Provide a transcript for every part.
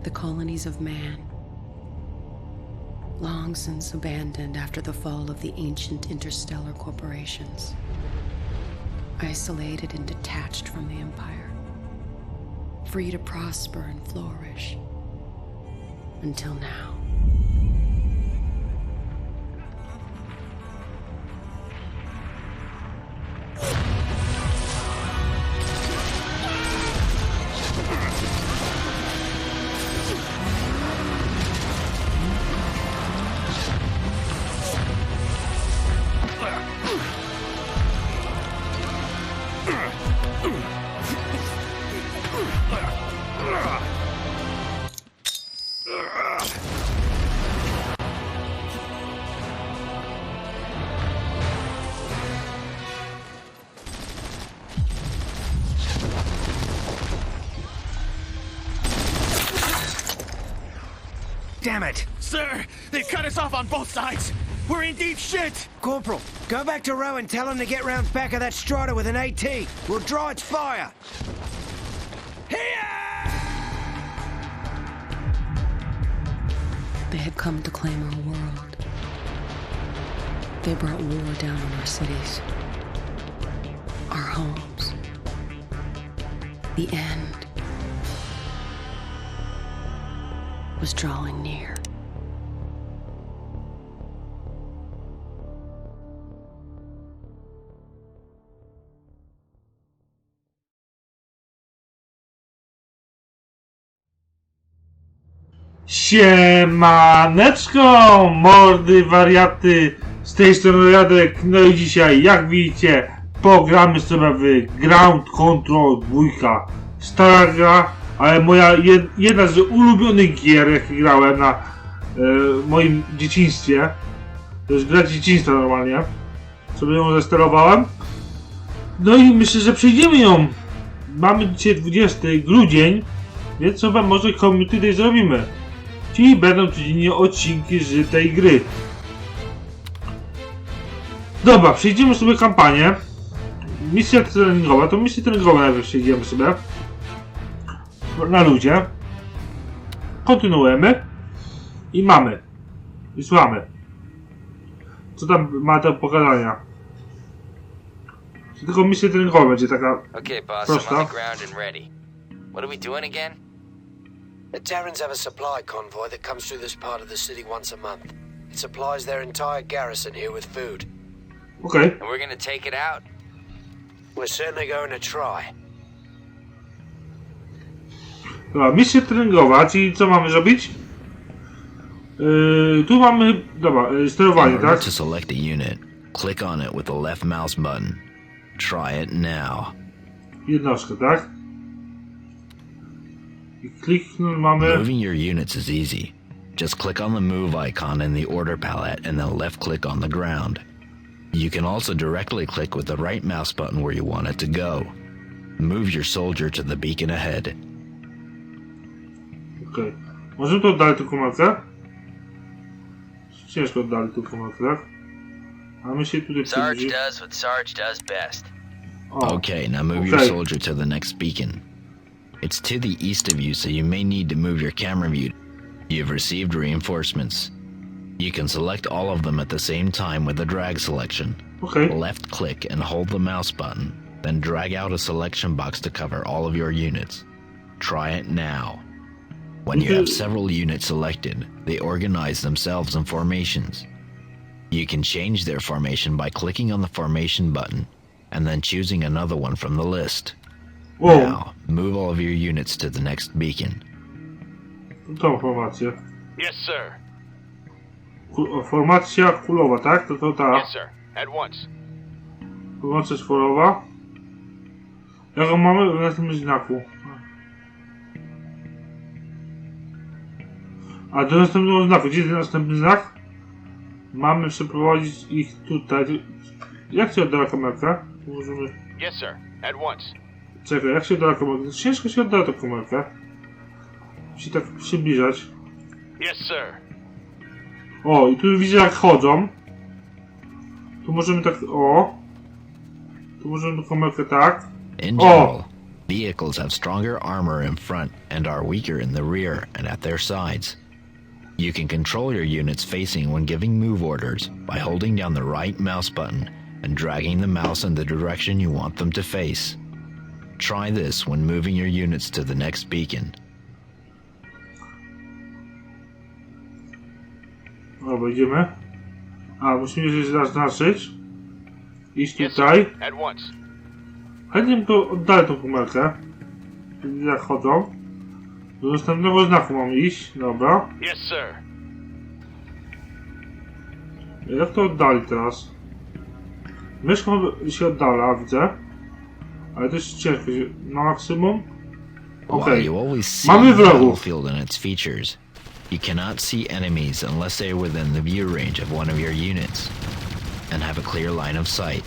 the colonies of man, long since abandoned after the fall of the ancient interstellar corporations, isolated and detached from the Empire, free to prosper and flourish, until now. Damn it! Sir, they've cut us off on both sides. We're in deep shit. Corporal, go back to row and tell him to get round back of that strata with an AT. We'll draw its fire. They had come to claim our world. They brought war down on our cities, our homes. The end was drawing near. Siemaneczko, mordy, wariaty, z tej strony Radek. No i dzisiaj, jak widzicie, pogramy sobie w Ground Control 2. Stara gra, ale moja jedna z ulubionych gier, jakie grałem na moim dzieciństwie. To jest gra dzieciństwa normalnie. Sobie ją zesterowałem. No i myślę, że przejdziemy ją. Mamy dzisiaj 20 grudzień, więc sobie może community day zrobimy. Czyli będą codziennie odcinki z tej gry. Dobra, przejdziemy sobie kampanię. Misja treningowa, to misję treningową najpierw przejdziemy sobie. Na ludzie. Kontynuujemy. I mamy. I słuchamy. Co tam ma do pokazania? Tylko misja treningowa będzie taka prosta. I'm on the ground and ready. What are we doing again? The Terrans have a supply convoy that comes through this part of the city once a month. It supplies their entire garrison here with food. Okay. And we're gonna take it out? We're certainly going to try. Dobra, misja treningowa, czyli co mamy zrobić? Tu mamy, dobra, sterowanie, tak? To select a unit, click on it with the left mouse button. Try it now. Jednostkę, tak? I kliknąć mamy... Moving your units is easy. Just click on the move icon in the order palette and then left click on the ground. You can also directly click with the right mouse button where you want it to go. Move your soldier to the beacon ahead. Okej. Możemy to oddalić tą komórkę? Ciężko oddalić tą komórkę, tak? A my się tutaj Sarge przyjdzie. does what Sarge does best. Okay, now move your soldier to the next beacon. It's to the east of you, so you may need to move your camera view. You've received reinforcements. You can select all of them at the same time with the drag selection. Okay. Left click and hold the mouse button, then drag out a selection box to cover all of your units. Try it now. When you have several units selected, they organize themselves in formations. You can change their formation by clicking on the formation button and then choosing another one from the list. Wow. Now, move all of your units to the next beacon. Tą formację. Yes, sir. Formacja kulowa, tak? To ta. Yes, sir. At once. Formacja czworowa. Jaką mamy w następnym znaku? A do następnego znaku. Gdzie jest następny znak? Mamy przeprowadzić ich tutaj. Jak się oddala kamerka? Możemy... Yes, sir. At once. Czekaj, jak się oddala kamerka? Ciężko się oddala tą kamerkę. Musi tak przybliżać. Yes, sir. O, i tu widzę jak chodzą. Tu możemy tak, o. Tu możemy tą kamerkę tak. In general, Vehicles have stronger armor in front and are weaker in the rear and at their sides. You can control your units facing when giving move orders by holding down the right mouse button and dragging the mouse in the direction you want them to face. Try this when moving your units to the next beacon. Dobra, idziemy. A, musimy się zaznaczyć. Iść tutaj. At once. Chętnie bym to oddali tą kumelkę. Jak chodzą. Do następnego znaku mam iść. Dobra. Yes, sir. Jak to oddali teraz? Myszką się oddala, widzę. Ale to jest ciężko. Na maksimum. While Okej. you always see Mamy the wrogów. battlefield and its features, you cannot see enemies unless they are within the view range of one of your units and have a clear line of sight.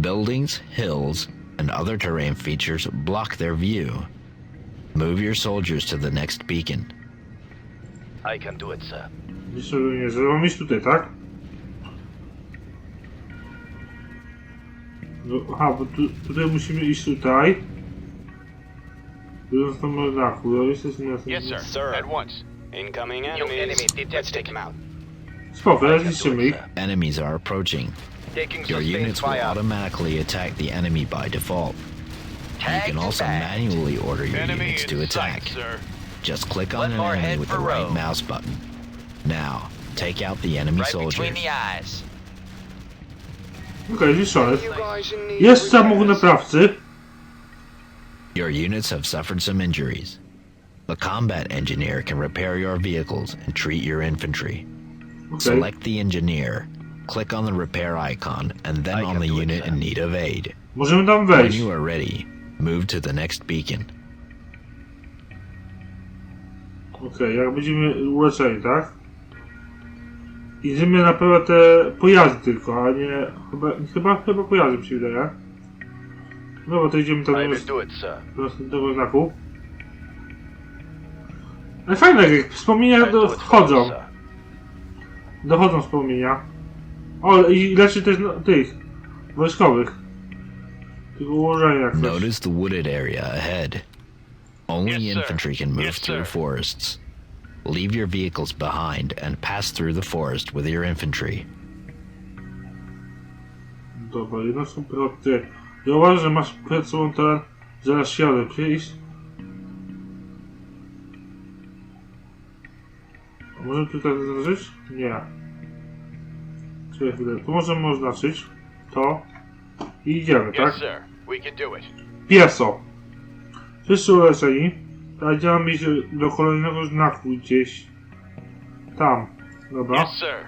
Buildings, hills, and other terrain features block their view. Move your soldiers to the next beacon. I can do it, sir. Myślę, że nie, że mam iść tutaj, tak? No, aha, bo tutaj musimy iść tutaj. Do następnego znaku. Jesteśmy na Yes, sir. Sir. At once. Incoming New enemies. enemy detected. Let's take him out. Spoko, ja zniszczymy ich. Enemies are approaching. Taking Your sustained units will fire. automatically attack the enemy by default. You can also manually order your Enemy units to in attack. sight, sir. Just click on One an more enemy head with the for right row. mouse button. Now, take out the enemy Right soldier. between the eyes. Okej, zniszczony. You guys in need Jest of samochód repairs? naprawcy. Your units have suffered some injuries. The combat engineer can repair your vehicles and treat your infantry. Okej. Select the engineer, click on the repair icon, and then I on can the do it, unit sir. in need of aid. Możemy tam When wejść. you are ready, move to the next beacon. Okej, jak będziemy uleczeni, tak? Idziemy naprawiać te pojazdy tylko, a nie... Chyba pojazdy mi się wydaje. No bo to idziemy tam I will do it, sir. do następnego znaku. Ale fajne, jak wspomnienia I'll do it for you, dochodzą. sir. Dochodzą wspomnienia. O, i leczy też tych wojskowych. Tych ułożeń jak coś. Notice the wooded area ahead. Only Yes, sir. infantry can move Yes, through sir. forests. Leave your vehicles behind and pass through the forest with your infantry. Dobra, jednostką piloty. Zauważ, że masz przed sobą teren zalesiony. Przyjść. A możemy tutaj zaznaczyć? Nie. Czekaj chwilę. Tu możemy oznaczyć to i idziemy, Yes, tak? sir. We can do it. Pieso. Wszyscy uleczeni. Teraz działamy iść do kolejnego znaku gdzieś. Tam. Dobra. Yes, sir.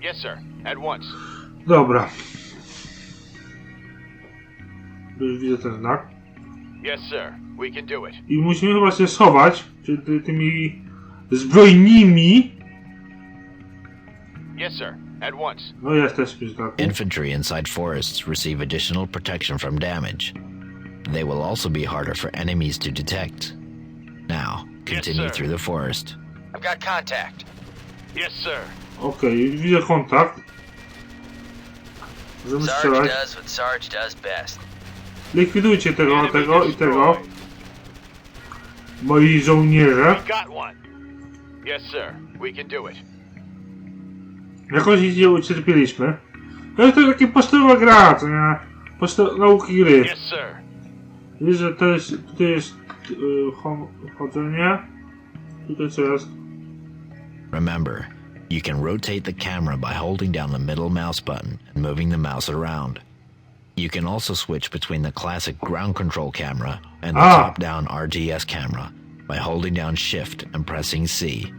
Yes, sir. At once. Dobra. Już widzę ten znak. Yes, sir. We can do it. I musimy chyba się schować przed tymi zbrojnymi. Yes, sir. At once. No jesteśmy znaku. Infantry inside forests receive additional protection from damage. They will also be harder for enemies to detect. Now, continue sir. through the forest. I've got contact. Yes, sir. Okej, widzę kontakt. Możemy Sarge strzelać. does what Sarge does best. Likwidujcie tego i Enemy tego. destroyed. Moi żołnierze. We got one. Yes, sir. We can do it. Jakoś idzie ucierpieliśmy. To jest to takie podstawowa gra, co nie? Nauki gry. Yes, sir. Wiesz, że to jest, tutaj jest chodzenie. Tutaj co jest? Remember, you can rotate the camera by holding down the middle mouse button and moving the mouse around. You can also switch between the classic ground control camera and the top-down RGS camera by holding down Shift and pressing C.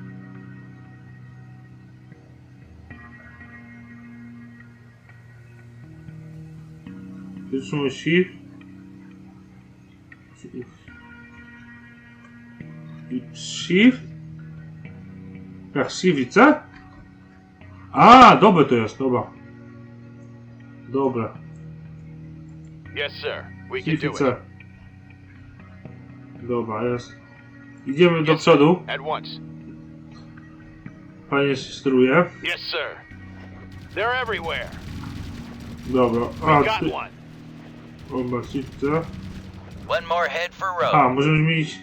Przytrzymaj shift. Shift? Jak shift i C? A, dobre to jest, dobra. Dobra. Yes, sir. We can Shift i do C. it. Dobra, jest. Idziemy do Yes, przodu. At once. Fajnie się steruje. Yes, sir. They're everywhere. Dobra. We A, got tu... one. Dobra, shift C. One more head for A, road. możemy zmienić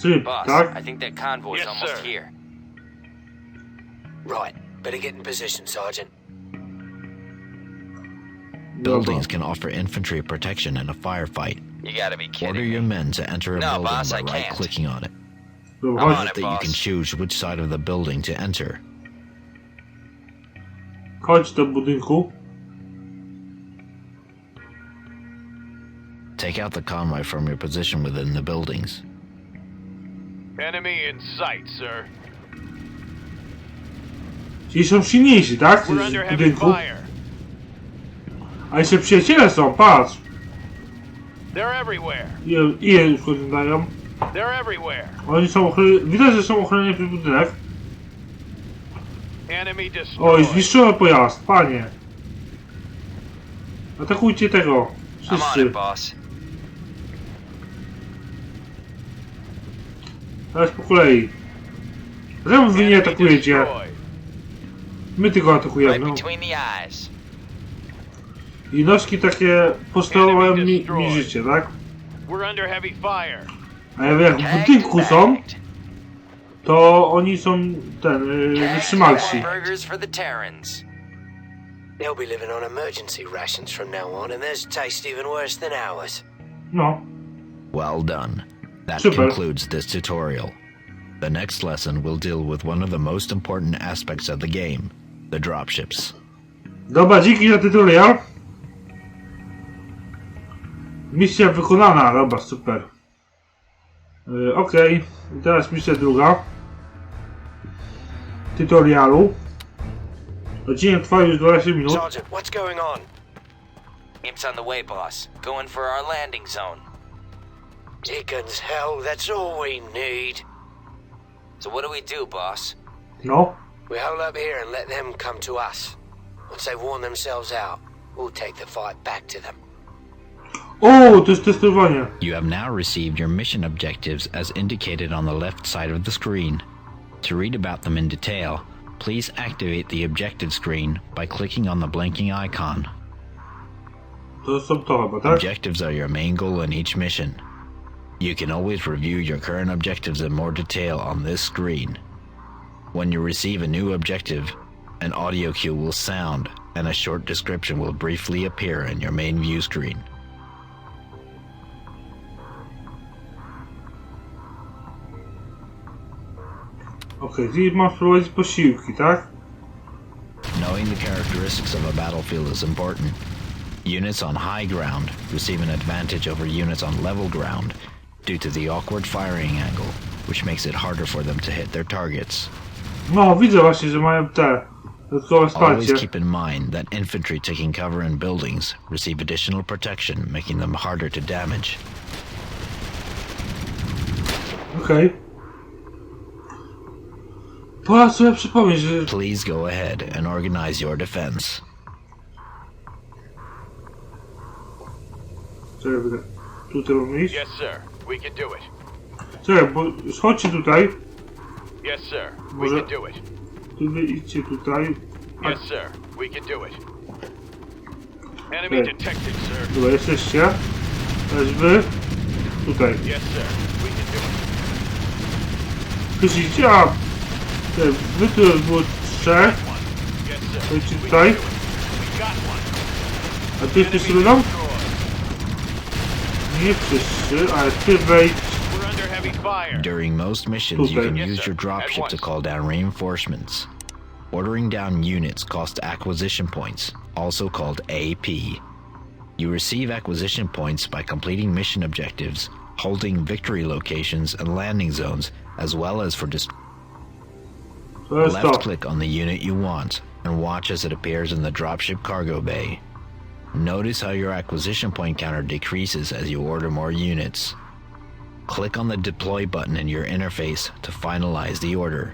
tryb, Boss, tak? I think that convoy's Yes, almost sir. here. Right. Better get in position, Sergeant. Buildings can offer infantry protection in a firefight. You gotta be Order kidding your me. men to enter a No, building boss, by I can't. right-clicking on it. Dobra, I'm chodź. on it. That you can Boss. choose which side of the building to enter. Chodź do budynku. Take out the convoy from your position within the buildings. Enemy in sight, sir. Czyli są silniejsi, tak? We're Z under heavy budynku. fire. A jeszcze przyjaciele są, patrz. They're everywhere. Ile już dają? They're everywhere. Oni są ochronieni. Widać, że są ochronieni przez budynek. Enemy Oj, destroyed. zniszczyłem pojazd, panie. Atakujcie tego. I'm on Wszyscy. it, boss. Teraz po kolei. Czemu wy nie Enemy atakujecie? destroyed. My tylko Right atakujemy. No. between the eyes. Jednostki takie podstawowe mi życie, tak? We're under heavy fire. A jak w budynku są, to oni są wytrzymalsi. Burgers for the Terrans. They'll be living on emergency rations from now on, and theirs taste even worse than ours. No. Well done. That Super. concludes this tutorial. The next lesson will deal with one of the most important aspects of the game, the dropships. Dobra, dzięki za tutorial. Misja wykonana, dobra, super. Okej, i teraz misja druga. Tutorialu. Odcinek trwa już 12 minut. Sergeant, what's going on? It's on the way, boss. Going for our landing zone. Dickens hell, that's all we need. So what do we do, boss? No. We hold up here and let them come to us. Once they've worn themselves out, we'll take the fight back to them. O, to jest testowanie. You have now received your mission objectives as indicated on the left side of the screen. To read about them in detail, please activate the objective screen by clicking on the blinking icon. To są to chyba, tak? Objectives are your main goal in each mission. You can always review your current objectives in more detail on this screen. When you receive a new objective, an audio cue will sound and a short description will briefly appear in your main view screen. Okej, czyli mam wprowadzić posiłki, tak? Knowing the characteristics of a battlefield is important. Units on high ground receive an advantage over units on level ground due to the awkward firing angle, which makes it harder for them to hit their targets. No, widzę właśnie, że mają te dodatkowe Always wsparcie. keep in mind that infantry taking cover in buildings receive additional protection, making them harder to damage. Okej. Pora sobie przypomnieć, że... Please go ahead and organize your defense. Czekaj, tutaj mam iść? Yes, sir. We can do it. Czekaj, bo schodźcie tutaj. Yes, sir. We Może- can do it. Wy idźcie tutaj. Yes, sir. We can do it. Enemy Okay. detected, sir. Dobra, jesteście. Teraz wy. Tutaj. Yes, sir. We can do it. Krzyczycie, a... Czekaj, wy tu było 3. Yes, sir. Chodźcie We tutaj. can do it. We got one. A ty jesteś Enemy rudą? destroyed. Nie wszyscy, ale ty wejdź. We're under heavy fire. During most missions, you can Yes, use sir. your dropship At to once. call down reinforcements. Ordering down units costs acquisition points, also called AP. You receive acquisition points by completing mission objectives, holding victory locations and landing zones, as well as for To jest to. left click on the unit you want and watch as it appears in the dropship cargo bay. Notice how your acquisition point counter decreases as you order more units. Click on the deploy button in your interface to finalize the order.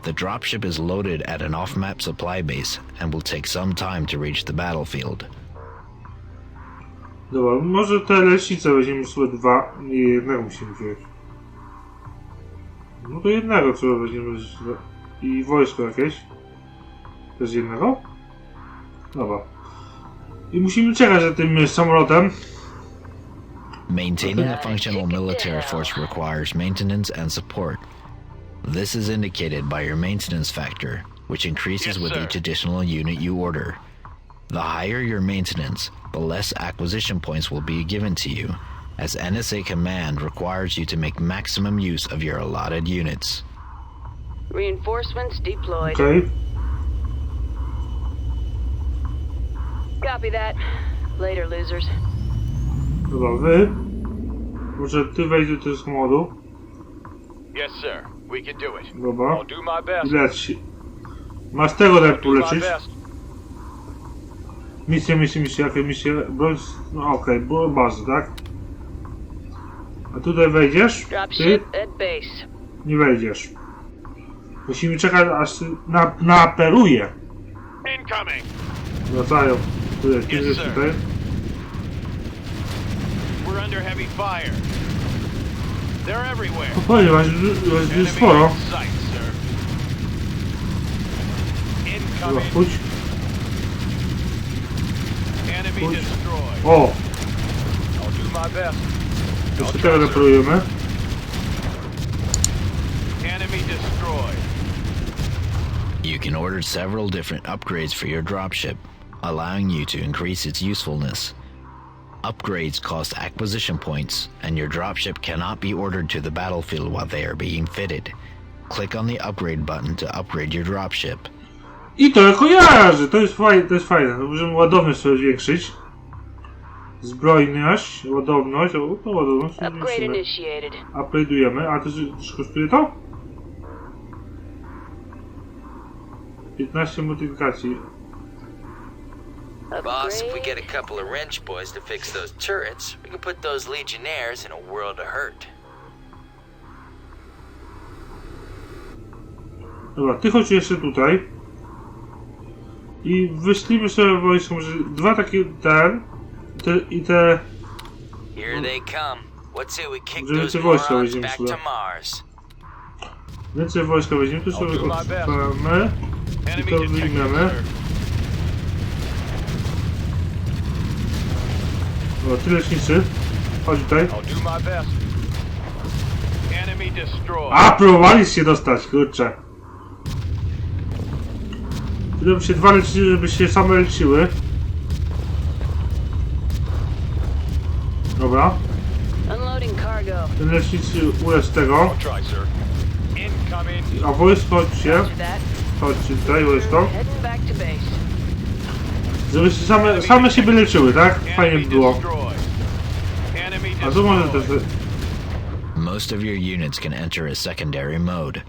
The dropship is loaded at an off-map supply base and will take some time to reach the battlefield. Dobra, może te leśnice weźmiemy sobie 2. Nie, jednego musimy wziąć. No to jednego trzeba weźmiemy. I wojsko jakieś. Też jednego? Dobra. I musimy czekać za tym samolotem. Maintaining a functional military force requires maintenance and support. This is indicated by your maintenance factor, which increases with each additional unit you order. The higher your maintenance, the less acquisition points will be given to you, as NSA command requires you to make maximum use of your allotted units. Reinforcements deployed. Okej. Copy that. Later, losers. Dobra, wy. Może ty wejdź do tego samochodu. Yes, sir. We can do it. Dobra. I'll do my best. I leć. Masz tego I'll lepiej do my lecisz. best. Misje, jakie misje? Broń... No okej, było bazy, tak? A tutaj wejdziesz? Ty? Dropship at base. Nie wejdziesz. Musimy czekać, aż naperuje. Incoming. Wracają. Tutaj, ty Yes, jest sir. tutaj. We're under heavy fire. They're everywhere. Spokojnie, masz Enemy sporo. in sight, sir. Dobra, Incoming. pójdź. Enemy Push. destroyed. O! I'll do my best. Jeszcze tego reparujemy. Enemy destroyed. You can order several different upgrades for your dropship, allowing you to increase its usefulness. Upgrades cost acquisition points, and your dropship cannot be ordered to the battlefield while they are being fitted. Click on the upgrade button to upgrade your dropship. I to ja kojarzę, to jest fajne, Możemy ładowność sobie zwiększyć. Zbrojność, ładowność, o, to ładowność sobie Upgrade zwiększymy. initiated. Upgrade'ujemy, a to też kosztuje to? 15 modyfikacji. Boss, if we Upgrade. get a couple of wrench boys to fix those turrets, we can put those legionnaires in a world of hurt. Dobra, ty chodź jeszcze tutaj. I wyślimy sobie wojsko, może dwa takie i te... Here they come. What say we kick Żeby those więcej wojska morons weźmiemy back sobie. to Mars? Więcej wojska weźmiemy, to sobie I'll do my best. odpalamy. I Enemy to detected, wyjmiemy. sir. Dobra, ty leczniczy. Chodź tutaj. I'll do my best. Enemy destroyed. A, próbowaliście się dostać, kurczę. Tyle by się dwa leczyły, żeby się same leczyły. Dobra. Unloading cargo. Ten leczniczy ulecz tego. I'll try, sir. Incoming. A wojsko, chodźcie. Roger that. Chodźcie tutaj, wojsko. Heading back to base. Żeby się same siebie leczyły, tak? Fajnie by Enemy było. destroyed. Enemy A tu może też... destroyed. Most of your units can enter a secondary mode.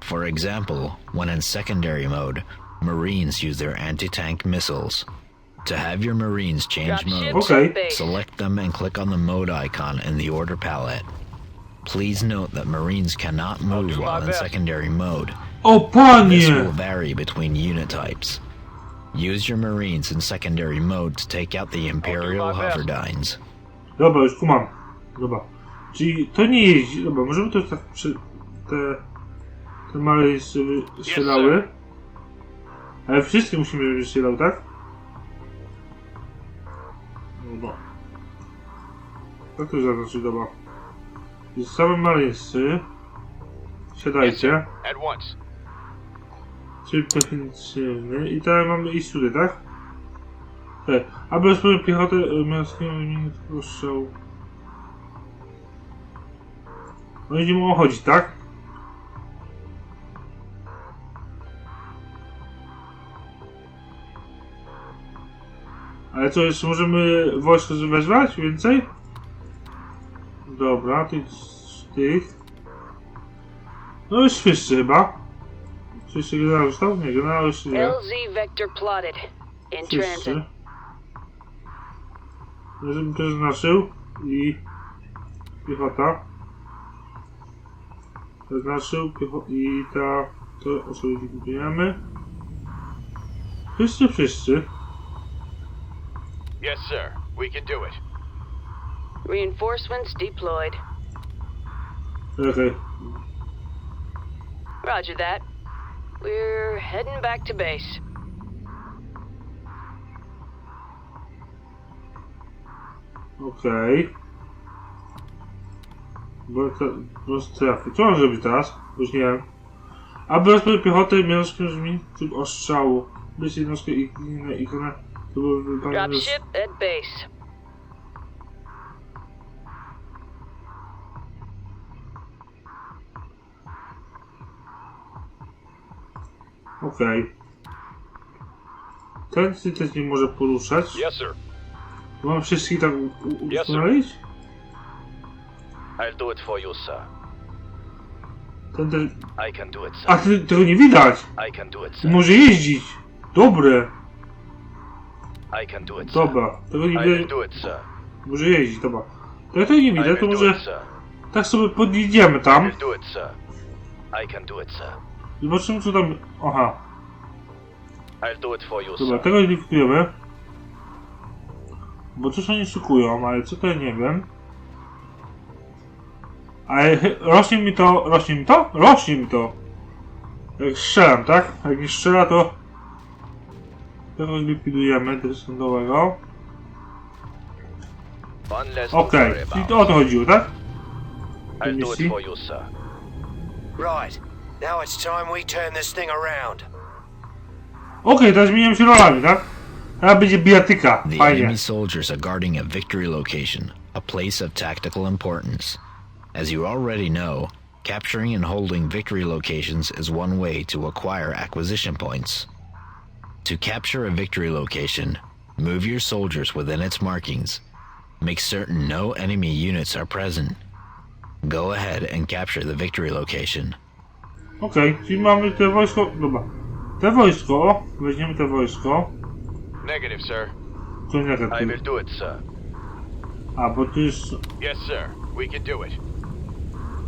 For example, when in secondary mode, Marines use their anti-tank missiles. To have your Marines change Dropship modes, Okay. at base. select them and click on the mode icon in the order palette. Please note that Marines cannot move do my while in best. secondary mode. O This panie! will vary between unit types. Use your Marines in secondary mode to take out the Imperial my best. Hoverdynes. Dobra, już kumam. Dobra. Czyli to nie jeździ. Dobra, możemy to tak te małe sobie strzelały. Ale wszystkie musimy, żeby strzelał, tak? Dobra. Tak to zaznaczy, dobra. I same maleńscy. Siadajcie. At once. Czyli definicyjny. I teraz mamy iść tutaj, tak? Tak. Aby rozpocząć piechotę męskiego minutowego strzału. Oni nie mogą chodzić, tak? Ale co, jeszcze możemy wojsko wezwać? Więcej? Dobra, tych. No już wszyscy chyba. Czy jeszcze generał został? Nie, generał jeszcze nie. LZ vector plotted. In Wszyscy. transit. Żebym to zaznaczył i piechota. Zaznaczył i to oczywiście kupujemy. Wszyscy. Yes, sir. We can do it. Reinforcements deployed. Okej. Roger that. We're heading back to base. Okej. Bo to strefy. Co mam zrobić teraz? Już nie wiem. Aby rozpocząć piechotę, jednostkę brzmi typ ostrzału. Być jednostkę i inne ikony. To były wypadane. Dropship at base. Okej. Ten się też nie może poruszać. Yes, sir. Mam wszystkich tak uspokoić? I'll do it for you, sir. Ten też... I can do it, sir. A tego nie widać! I can do it, sir. Może jeździć! Dobre! I can do it, sir. Dobra, tego nie I widać. will do it, sir. Może jeździć, dobra. Tego nie I widzę, to will do może it, sir. tak sobie podjedziemy I tam. will do it, sir. I can do it, sir. Zobaczymy co tam... Aha. I'll do it for you, Dobra, sir. tego likwidujemy. Bo coś oni szukują, ale co to ja nie wiem. Ale rośnie mi to... Rośnie mi to? Rośnie mi to! Jak strzelam, tak? Jak nie strzela to... Tego zlikwidujemy, descendowego. One less to Okej, worry czyli about. to o to chodziło, tak? I'll do misji. it for you, sir. Right. Now it's time we turn this thing around. Okej, teraz zmieniam się rolami, tak? Teraz będzie bijatyka, The fajnie. enemy soldiers are guarding a victory location, a place of tactical importance. As you already know, capturing and holding victory locations is one way to acquire acquisition points. To capture a victory location, move your soldiers within its markings. Make certain no enemy units are present. Go ahead and capture the victory location. Okej, czyli mamy te wojsko... Dobra. Te wojsko, weźmiemy te wojsko. Negative, sir. To I negatyw. will do it, sir. A, bo to jest... Yes, sir. We can do it.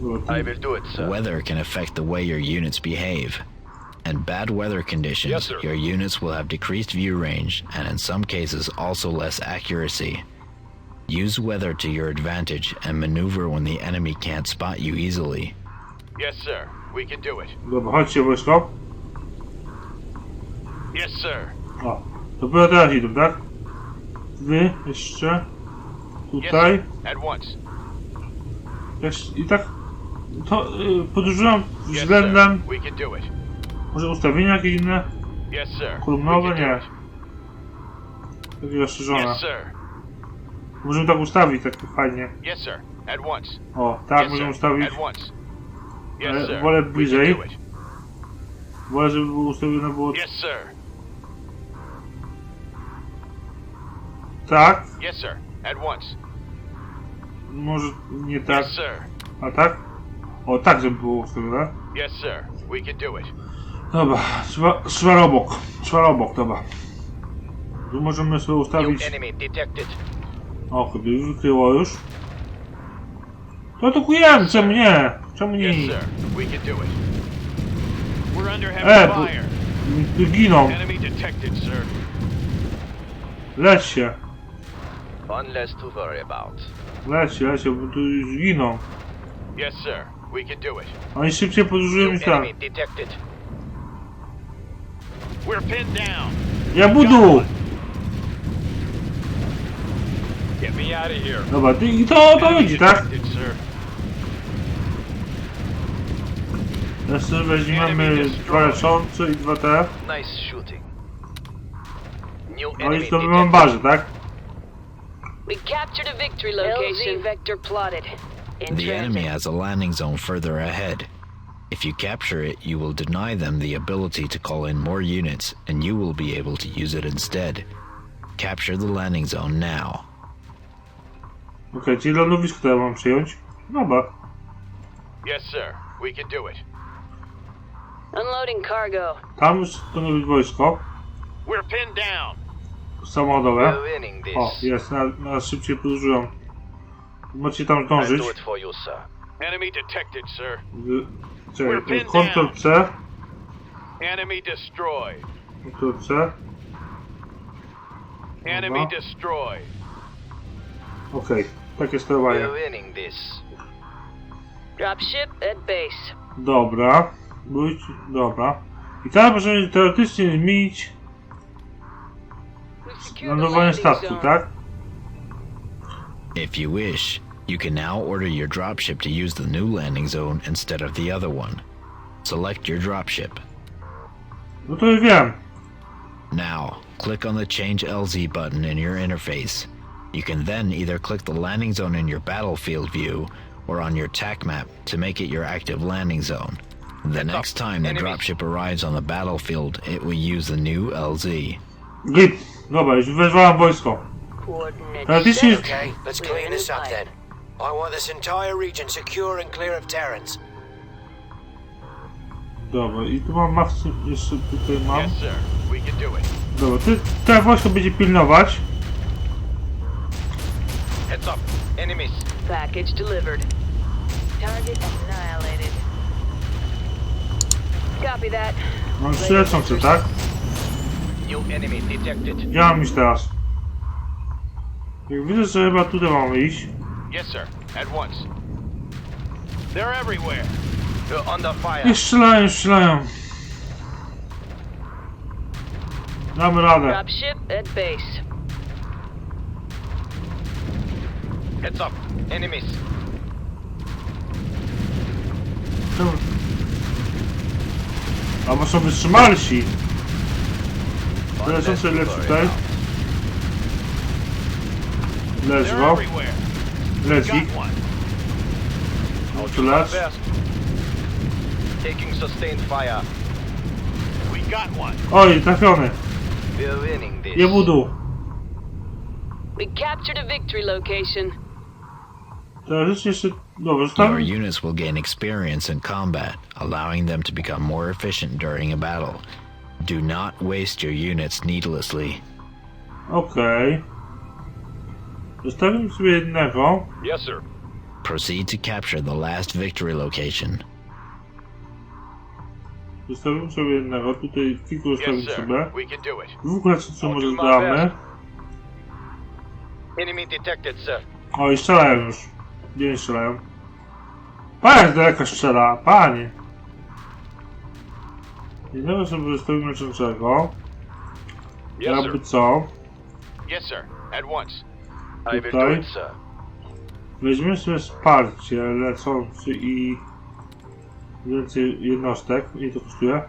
Dobra, I to... will do it, sir. Weather can affect the way your units behave. In bad weather conditions, Yes, sir. your units will have decreased view range and in some cases also less accuracy. Use weather to your advantage and maneuver when the enemy can't spot you easily. Yes, sir. We can do it. Dobra, chodźcie wojsko. Yes, sir. O, dopiero teraz idą, tak? Wy, jeszcze... Yes, Tutaj. sir. At once. Jeszcze, i tak... To podróżują Yes, względem... sir. We can do it. Może ustawienia jakieś inne? Yes, sir. Kolumnowe? We can do Nie. it. Takie rozszerzone. Yes, sir. Możemy tak ustawić, tak fajnie. Yes, sir. At once. O, tak Yes, możemy sir. ustawić. At once. Yes, Ale sir. wolę We can bliżej. do it. Wolę, żeby było ustawione było Yes, sir. tak. Yes, sir. At once. Może nie tak. Yes, sir. A tak? O, tak, żeby było ustawione. Yes, sir. We can do it. Dobra, szwarobok. Szwarobok, dobra. Tu możemy sobie New ustawić... enemy detected. O, chyba już wykryło już. To atakujemy, czemu nie? Czemu nie? Yes, sir. We can do it. We're under heavy bo... fire. Tu giną. Enemy detected, sir. Leć się. One less to worry about. Leć się, bo tu już giną. Yes, sir. We can do it. Oni szybciej podróżują New niż tam. enemy detected. We're pinned down. Ja budu! Get me out of here. Dobra, i to chodzi, tak? Detected, sir. Teraz sobie weźmiemy dwa leczące i dwa te. Nice shooting. New No enemy i to w detected. ambarze, tak? We captured a victory location. LZ vector plotted. In The enemy transit. has a landing zone further ahead. If you capture it, you will deny them the ability to call in more units, and you will be able to use it instead. Capture the landing zone now. Okej, czyli lądowisko to ja mam przyjąć. Dobra. Yes, sir. We can do it. Unloading cargo. Tam już to być wojsko. We're pinned down. Samochodowe. We're winning this. O, jest, na szybciej podróżują. Możecie tam I'll zdążyć. do it for you, sir. Enemy detected, sir. Czekaj, Ctrl C. Enemy destroyed. Ctrl C. Enemy Dobra. destroyed. Okej, takie sterowanie. We're winning this. Dropship at base. Dobra. Dobra. I teraz możemy teoretycznie zmienić We've secured the lądowanie landing statku, zone. tak? If you wish, You can now order your dropship to use the new landing zone instead of the other one. Select your dropship. No to już wiem. Now, click on the Change LZ button in your interface. You can then either click the landing zone in your battlefield view or on your TAC map to make it your active landing zone. The next time the dropship arrives on the battlefield, it will use the new LZ. Git. Dobra, już wezwałem wojsko. Coordinates this set. is- Okay, let's clean this up then. I want this entire region secure and clear of Terrans. Dobra, i tu mam maksimum, jeszcze tutaj mam. Yes, sir. We can do it. Dobra, te wojsko będzie pilnować. Heads up. Enemies. Package delivered. Target annihilated. Copy that. Mam 3000, tak? New enemy detected. Gdzie mam iść teraz? Jak widzę, że chyba tutaj mamy iść. Yes, sir. At once. They're everywhere. They're under fire. I strzelają, strzelają. Damy radę. Dropship at base. Heads up. Enemies. Czemu? A może są wytrzymalsi? Tyle są sobie lepszy tutaj. Leż They're go. everywhere. Leć Got ich. one. Tu leż. Taking sustained fire. We got one. Oj, trafiony. We're winning this. Je budu. We captured a victory location. Teraz jeszcze... Dobra, Your zostawiam. units will gain experience in combat, allowing them to become more efficient during a battle. Do not waste your units needlessly. Okej. Zostawiam sobie jednego. Yes, sir. Proceed to capture the last victory location. Zostawiam sobie jednego. Tutaj kilku zostawiam Yes, sir. sobie. We can do it. W ogóle co może zgramy. Enemy detected, sir. O, i strzelają już. Gdzie nie strzelają? Panie z daleka strzela, panie. Jednego sobie zostawimy leczącego. Yes, sir. Jakby co? Yes, sir. At once. I will do Tutaj. it, sir. Weźmiemy sobie wsparcie lecący i więcej jednostek. Ile to kosztuje?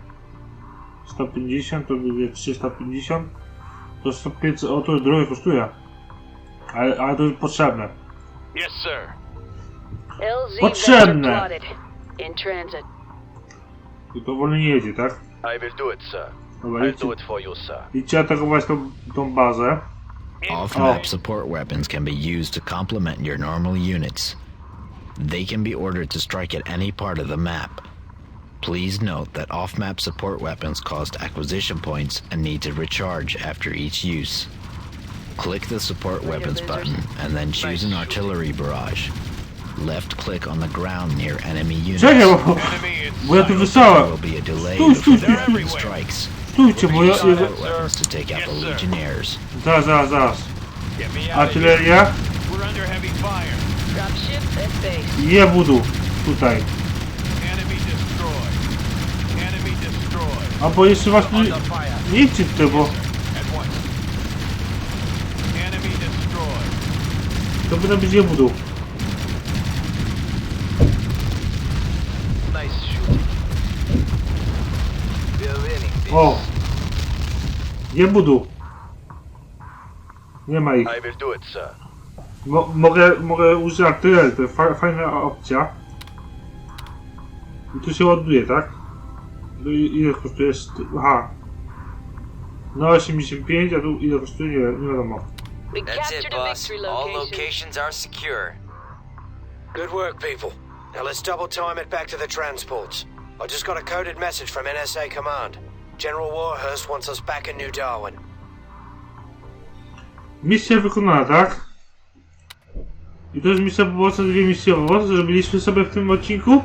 150, to będzie 350. To 105, o to drogie kosztuje. Ale to jest potrzebne. Yes, sir. LZ Potrzebne. vector plotted. In transit. I to wolno nie jedzie, tak? I will do it, sir. Dobra, I'll do it for you, sir. idźcie atakować tą bazę. Off-map support weapons can be used to complement your normal units. They can be ordered to strike at any part of the map. Please note that off-map support weapons cost acquisition points and need to recharge after each use. Click the support weapons button and then choose an artillery barrage. Left click on the ground near enemy units. Czekaj, Enemy bo ja tu inside. wysłałem. There will be a delay Stój, stój, before the stój, enemy stój. strikes. Stójcie, bo ja... Support weapons to take out the Yes, sir. Legionnaires. Zaraz. Get me out of here. Artyleria. We're under heavy fire. Dropship at base. Je budu. Tutaj. Enemy destroyed. Enemy destroyed. Albo jeszcze was nie... Under fire. Nie idźcie tutaj, bo... At once. Enemy destroyed. To powinno być je budu. Nice shooting. We're winning this. O! Je budu. Nie ma ich. I will do it, sir. Mogę użyć artylerii, to jest fajna opcja. I tu się ładuje, tak? No i ile kosztuje? Aha. No 85, a tu ile kosztuje? Nie wiadomo. We That's it, captured a boss. victory All location. locations are secure. Good work, people. Now let's double time it back to the transports. I just got a coded message from NSA Command. General Warhurst wants us back in New Darwin. Misja wykonana, tak? I to jest misja poboczna, dwie misje poboczne, zrobiliśmy sobie w tym odcinku.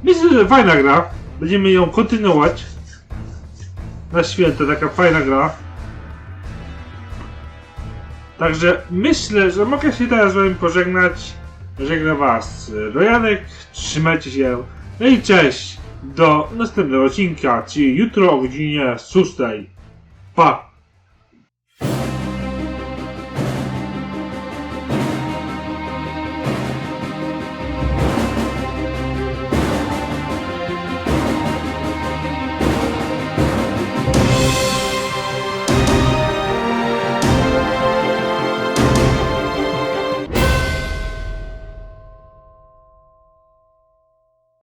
Myślę, że fajna gra. Będziemy ją kontynuować. Na święta, taka fajna gra. Także myślę, że mogę się teraz z wami pożegnać. Żegna was Rojadek, trzymajcie się. No i cześć! Do następnego odcinka, czyli jutro o godzinie 6. Pa!